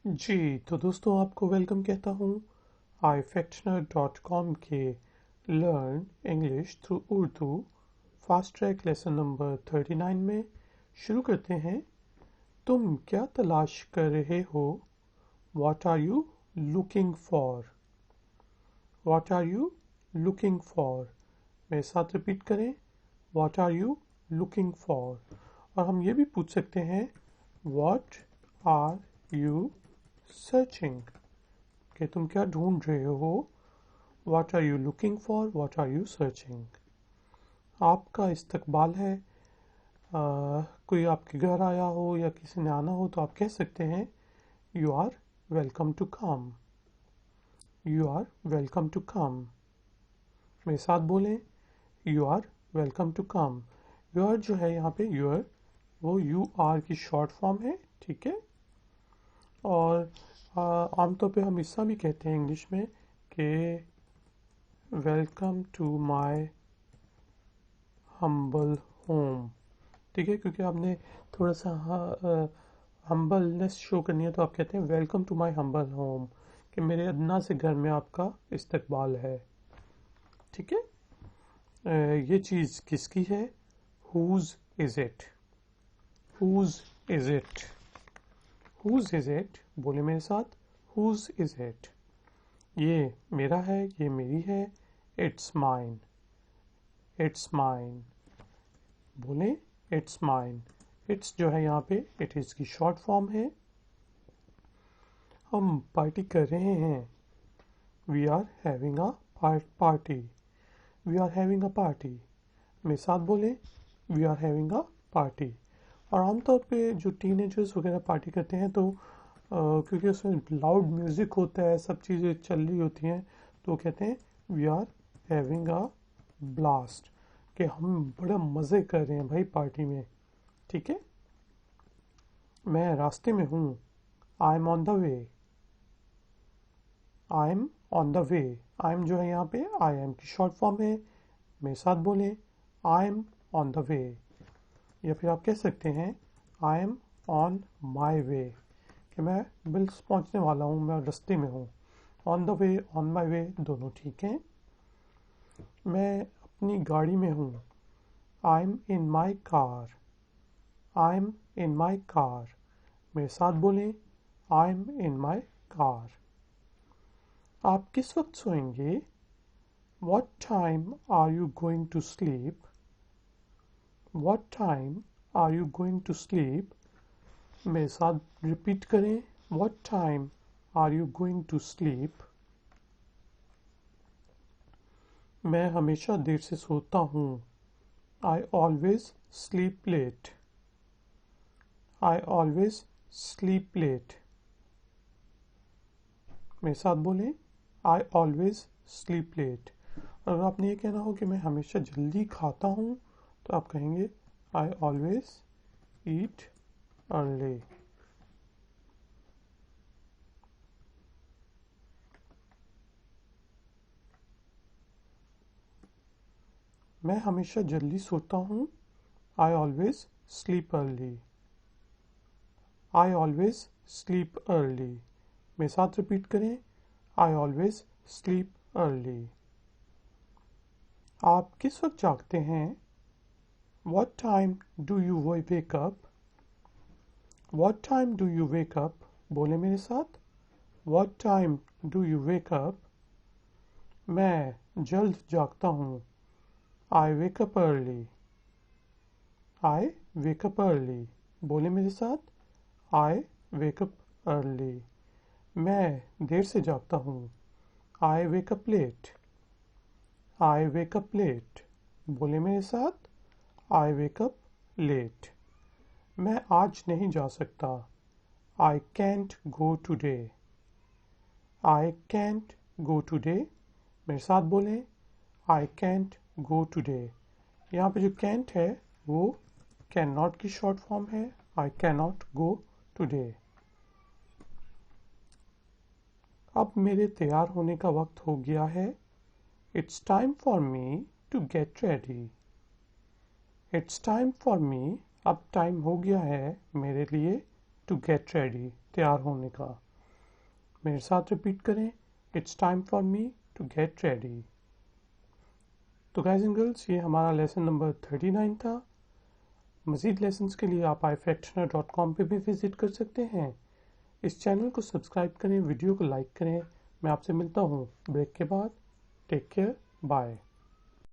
जी, तो दोस्तों आपको वेलकम कहता हूँ ifactioner.com के learn English through Urdu fast track lesson number 39 में शुरू करते हैं। तुम क्या तलाश कर रहे हो? What are you looking for? What are you looking for? मेरे साथ रिपीट करें। What are you looking for? और हम ये भी पूछ सकते हैं What are you searching? कि तुम क्या ढूंढ रहे हो? What are you looking for? What are you searching? आपका इस्तकबाल है। कोई आपके घर आया हो या किसी ने आना हो तो आप कह सकते हैं You are welcome to come. You are welcome to come. मेरे साथ बोलें You are welcome to come. Your जो है यहाँ पे your वो you are की शॉर्ट फॉर्म है, ठीक है। और आमतौर पे हम ऐसा भी कहते हैं इंग्लिश में कि welcome to my humble home, ठीक है। क्योंकि आपने थोड़ा सा हम्बलनेस शो करनी है तो आप कहते हैं welcome to my humble home, कि मेरे अदना से घर में आपका इस्तकबाल है, ठीक है। ये चीज़ किसकी है? Whose is it? Whose is it? Whose is it? बोले मेरे साथ हुज इज़ इट? ये मेरा है, ये मेरी है। It's mine. It's mine. बोले इट्स माइन। इट्स जो है यहाँ पे इट इज़ की शॉर्ट फॉर्म है। हम पार्टी कर रहे हैं। We are having a party. We are having a party. मेरे साथ बोले we are having a party. और आमतौर पे जो टीनेजर्स वगैरह पार्टी करते हैं तो क्योंकि उसमें लाउड म्यूज़िक होता है, सब चीज़ें चल रही होती हैं, तो कहते हैं we are having a blast, कि हम बड़ा मज़े कर रहे हैं भाई पार्टी में, ठीक है। मैं रास्ते में हूँ। I M on the way. I am on the way. I am जो है यहाँ पे आई एम की शॉर्ट फॉर्म है। मेरे साथ बोलें आई एम ऑन द वे। या फिर आप कह सकते हैं आई एम ऑन माई वे, कि मैं बिल्स पहुँचने वाला हूँ, मैं रास्ते में हूँ। On the way, on my way दोनों ठीक हैं। मैं अपनी गाड़ी में हूँ। I am in my car. I am in my car. मेरे साथ बोलें आई एम इन माई कार। आप किस वक्त सोएंगे? What time are you going to sleep? What time are you going to sleep? मेरे साथ रिपीट करें What time are you going to sleep? मैं हमेशा देर से सोता हूँ। I always sleep late. I always sleep late. मेरे साथ बोलें I always sleep late. अगर आपने ये कहना हो कि मैं हमेशा जल्दी खाता हूँ तो आप कहेंगे I always eat early. मैं हमेशा जल्दी सोता हूँ। I always sleep early. I always sleep early. मेरे साथ रिपीट करें I always sleep early. आप किस वक्त जागते हैं? What time do you wake up? What time do you wake up? बोले मेरे साथ What time do you wake up? मैं जल्द जागता हूँ। I wake up early. I wake up early. बोले मेरे साथ I wake up early. मैं देर से जागता हूँ। I wake up late. I wake up late. बोले मेरे साथ I wake up late. मैं आज नहीं जा सकता। I can't go today. I can't go today. मेरे साथ बोलें I can't go today. यहाँ पे जो can't है वो cannot की शॉर्ट फॉर्म है। I cannot go today. अब मेरे तैयार होने का वक्त हो गया है। It's time for me to get ready. It's time for me. अब टाइम हो गया है मेरे लिए to get ready, तैयार होने का। میرے ساتھ ریپیٹ کریں. It's time for me to get ready. تو گائز اینڈ گرلس، یہ ہمارا لیسن نمبر 39 تھا. مزید لیسنز کے لیے آپ ifactioner.com پہ بھی وزٹ کر سکتے ہیں. اس چینل کو سبسکرائب کریں، ویڈیو کو لائک کریں. میں آپ سے ملتا ہوں بریک کے بعد. Take care, bye.